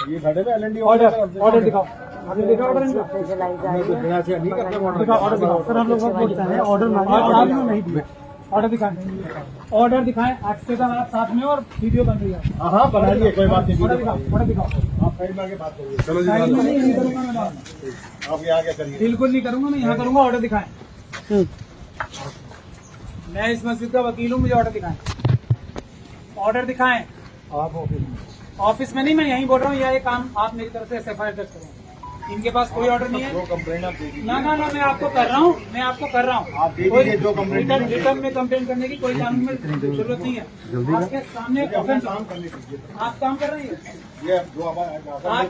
ये खड़े थे एलएनडी ऑर्डर दिखाओ। आपने देखा ऑर्डर इनका? बिना से नहीं करते दिखाओ ऑर्डर दिखाओ सर। हम लोग बोलते हैं ऑर्डर नहीं दिया। ऑर्डर दिखाएं, ऑर्डर दिखाएं। आज के बाद आप साथ में और वीडियो बन रही है। हाँ बना रही है, कोई बात नहीं। ऑर्डर दिखाओ, ऑर्डर दिखाओ। आप साइड में आके बात करिए। चलो जी, नहीं करूंगा मैं, आप यहाँ क्या करिए? बिल्कुल नहीं करूंगा मैं, यहाँ करूंगा। ऑर्डर दिखाएं। मैं इस मस्जिद का वकील हूँ, मुझे ऑर्डर दिखाएं। ऑर्डर दिखाएं। आप ऑफिस में नहीं, मैं यहीं बोल रहा हूँ। यह काम आप मेरी तरफ से एफआईआर दर्ज करें। इनके पास कोई ऑर्डर नहीं है। जो कंप्लेंट आप दे दीजिए। ना मैं आपको कर रहा हूँ, आप दे दीजिए जो कंप्लेंट। रिटर्न में कंप्लेन करने की कोई कानून में जरूरत नहीं है। आपके सामने काम करने दीजिए। आप काम कर रहे हैं, ये जो आप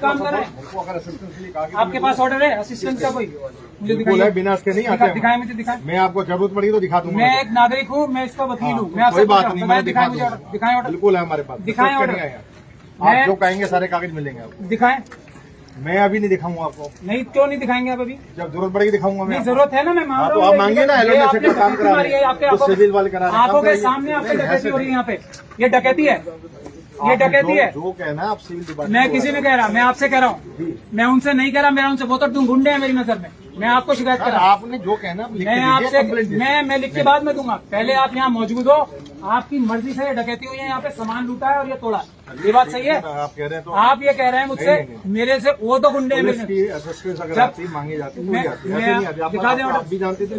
काम कर रहे हैं। अगर असिस्टेंट के लिए कहा आपके पास ऑर्डर है असिस्टेंट का कोई? मुझे बिल्कुल है, दिखाइए। बिना इसके नहीं आते। दिखाएं, मुझे दिखाएं। मैं आपको जरूरत पड़ी तो दिखा दूंगा। मैं एक नागरिक हूँ, मैं इसका वकील हूँ। मैं आपसे कोई बात नहीं, मैं दिखाएं, दिखा मुझे दूंगा। ऑर्डर दिखाएं। ऑर्डर बिल्कुल है हमारे पास। दिखाएं ऑर्डर। आप जो कहेंगे सारे कागज मिलेंगे आपको। दिखाएं। मैं अभी नहीं दिखाऊंगा आपको। नहीं, क्यों नहीं दिखाएंगे आप अभी? जब जरूरत पड़ेगी दिखाऊंगा मैं। नहीं, जरूरत है ना, मैं मान हाँ, रहा तो हूँ। आप मांगिए ना, एलओडी से काम करा रहे हैं। आपके सिविल वाले करा रहे हैं। आंखों के सामने आपकी डकैती हो रही है यहाँ पे। ये डकैती है, ये डकैती है। जो कहना है आप सिविल डिपार्टमेंट। मैं किसी ने कह रहा, मैं आपसे कह रहा हूँ। मैं उनसे नहीं कह रहा, मेरा उनसे वो तो तुम गुंडे हैं मेरी नजर में। मैं आपको शिकायत कर रहा हूँ। आपने जो कहना मैं आपसे मैं लिख के बाद में दूंगा। पहले आप यहाँ मौजूद हो। आपकी मर्जी से ये डकैती हुई है, यहाँ पे सामान लूटा है और ये तोड़ा है। ये बात सही है? आप कह रहे हैं तो आप ये कह रहे हैं मुझसे, मेरे से वो तो गुंडे हैं मेरे। अगर आती मांगी जाती है दिखा दें ऑर्डर। भी जानते थे।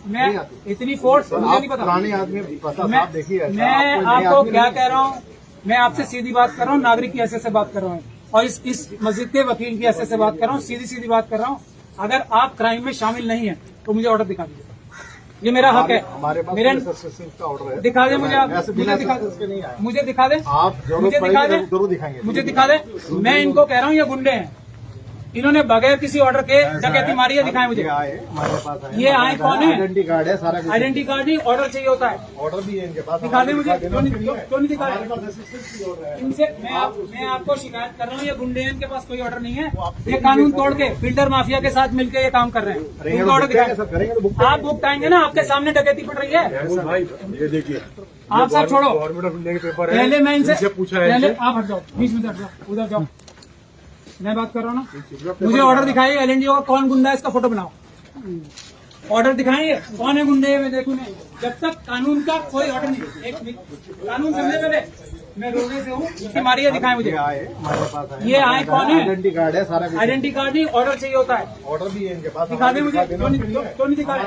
मैं इतनी फोर्स मुझे नहीं पता। पुराने आदमी पता मैं आप देखिए। मैं आपको क्या कह रहा हूँ, मैं आपसे सीधी बात कर रहा हूँ, नागरिक की हैसियत से बात कर रहा हूँ और इस मस्जिद के वकील की हैसियत से बात कर रहा हूँ। सीधी बात कर रहा हूँ। अगर आप क्राइम में शामिल नहीं है तो मुझे ऑर्डर दिखा दीजिए। ये मेरा हक है। हमारे पास मेरे का ऑर्डर है। दिखा दे मुझे। आप मुझे दिखा दे। आप मुझे दिखा दे, जरूर दिखाएंगे। मुझे दिखा दे। मैं इनको कह रहा हूँ ये गुंडे हैं, इन्होंने बगैर किसी ऑर्डर के डकैती मारी है। दिखाएं मुझे। ये आए कौन है? आइडेंटिटी कार्ड है सारा। आइडेंटिटी कार्ड नहीं, ऑर्डर चाहिए होता है। ऑर्डर भी है इनके पास। दिखा दे मुझे। क्यों नहीं दिखा रहे? इनसे मैं आपको शिकायत कर रहा हूँ, ये गुंडे हैं, इनके पास कोई ऑर्डर नहीं है। ये कानून तोड़ के बिल्डर माफिया के साथ मिलकर ये काम कर रहे हैं। इनका ऑर्डर दिखाएं। आप बुक टाएंगे ना, आपके सामने डकैती पड़ रही है। भाई ये देखिए, आप सब छोड़ो। गवर्नमेंट ऑफ इंडिया के पेपर है। पहले मैं इनसे पूछा है। पहले आप हट जाओ, 20 मिनट हट जाओ, उधर जाओ। मैं बात कर रहा हूँ ना। मुझे ऑर्डर दिखाइए। एलएनडी का कौन गुंडा है, इसका फोटो बनाओ। ऑर्डर दिखाइए, कौन है गुंडे? मैं देखूं नहीं। जब तक कानून का कोई ऑर्डर नहीं। एक मिनट, कानून समझे पहले। मैं रोने से हूँ, इसकी मारिए। दिखाएं मुझे। ये आए कौन है? आइडेंटिटी कार्ड है सारा। आइडेंटिटी कार्ड नहीं, ऑर्डर चाहिए होता है। ऑर्डर भी है इनके पास। दिखा दे मुझे। क्यों नहीं दिखा रहे?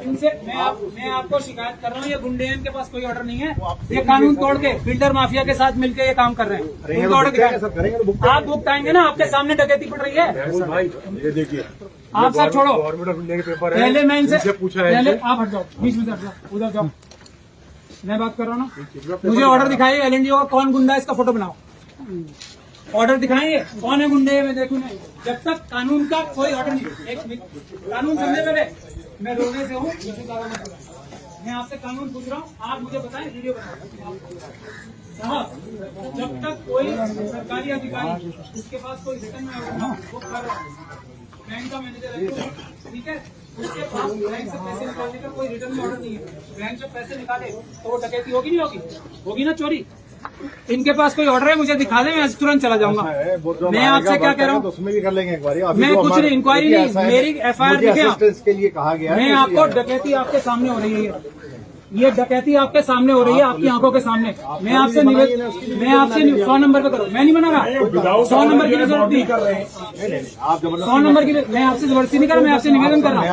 इनसे मैं आपको शिकायत कर रहा हूँ, ये गुंडे हैं, इनके पास कोई ऑर्डर नहीं है। ये कानून तोड़ के बिल्डर माफिया के साथ मिलकर ये काम कर रहे हैं। इनका ऑर्डर दिखाएं। आप बुक टाएंगे ना, आपके सामने डकैती पड़ रही है। भाई ये देखिए, आप सब छोड़ो। गवर्नमेंट ऑफ इंडिया के पेपर है। पहले मैं इनसे पूछा है। पहले आप हट जाओ, 20 मिनट हट जाओ, उधर जाओ। मैं बात कर रहा हूँ ना। मुझे ऑर्डर दिखाइए। एलएनडी का कौन गुंडा है, इसका फोटो बनाओ। ऑर्डर दिखाइए, कौन है गुंडे? मैं देखूं नहीं। जब तक कानून का कोई ऑर्डर नहीं। एक मिनट, कानून समझे पहले। मैं रोने से हूँ, मैं आपसे कानून पूछ रहा हूँ। आप मुझे बताएं, वीडियो बनाओ। जब तक कोई सरकारी अधिकारी उसके पास कोई रिटर्न में ऑर्डर ना, वो कर रहा है। बैंक का मैनेजर है, ठीक है, उसके पास बैंक से पैसे निकालने का कोई रिटर्न में ऑर्डर नहीं है। बैंक से पैसे निकाले तो वो डकैती होगी नहीं होगी? होगी ना, चोरी। इनके पास कोई ऑर्डर है, मुझे दिखा दे, मैं तुरंत चला जाऊंगा। मैं आपसे क्या कह रहा हूँ, उसमें भी कर लेंगे एक बार। मैं कुछ नहीं, इंक्वायरी नहीं, मेरी एफआईआर लिखे के लिए कहा गया। मैं आपको डकैती आपके सामने हो रही है। ये डकैती आपके सामने हो रही है, आपकी आंखों के सामने। मैं आपसे 100 नंबर पे करो। मैं नहीं बना रहा। 100 नंबर की जरूरत नहीं। 100 नंबर की मैं आपसे जबरदस्ती नहीं कर रहा, मैं आपसे निवेदन कर रहा हूँ।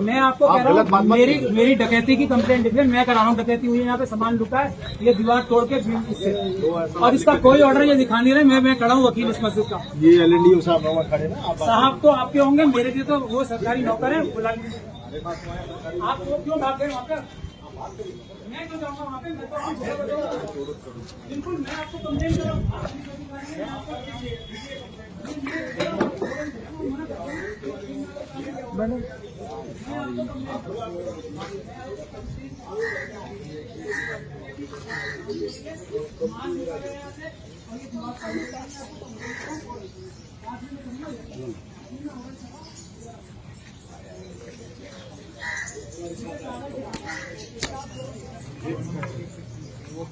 मैं आपको कह रहा हूँ, मेरी डकैती की कंप्लेंट लिख मैं करा रहा हूँ। डकैती हुई है, यहाँ पे सामान लुटा है, ये दीवार तोड़ के इससे, और इसका कोई ऑर्डर ये दिखा नहीं रहे। मैं खड़ा हूँ वकील इस मस्जिद का। ये एलएनडी साहब खड़े ना। साहब तो आपके होंगे, मेरे लिए तो वो सरकारी नौकर है। बुला आप वो क्यों भाग गए वहाँ पे? मैं क्यों जाऊँगा वहाँ पे? मैं तो बिल्कुल, मैं आपको कंप्लेन कर रहा हूँ। वो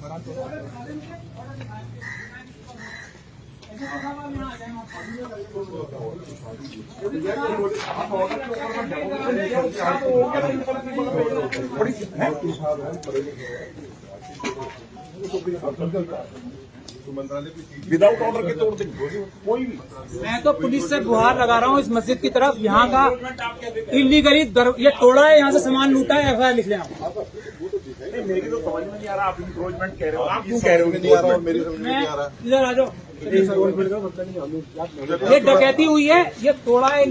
विदाउट ऑर्डर के तोड़ देंगे कोई भी। मैं तो पुलिस से गुहार लगा रहा हूँ इस मस्जिद की तरफ। यहाँ का इलीगली ये तोड़ा है, यहाँ से सामान लूटा है, FIR लिख लें आप। मेरी तो समझ में नहीं आ रहा, आप इंक्रोचमेंट कह रहे हो, आप क्यों कह रहे हो? नहीं आ रहा, मेरी समझ में नहीं आ रहा। इधर आ जाओ। ये डकैती हुई है, ये तोड़ा है।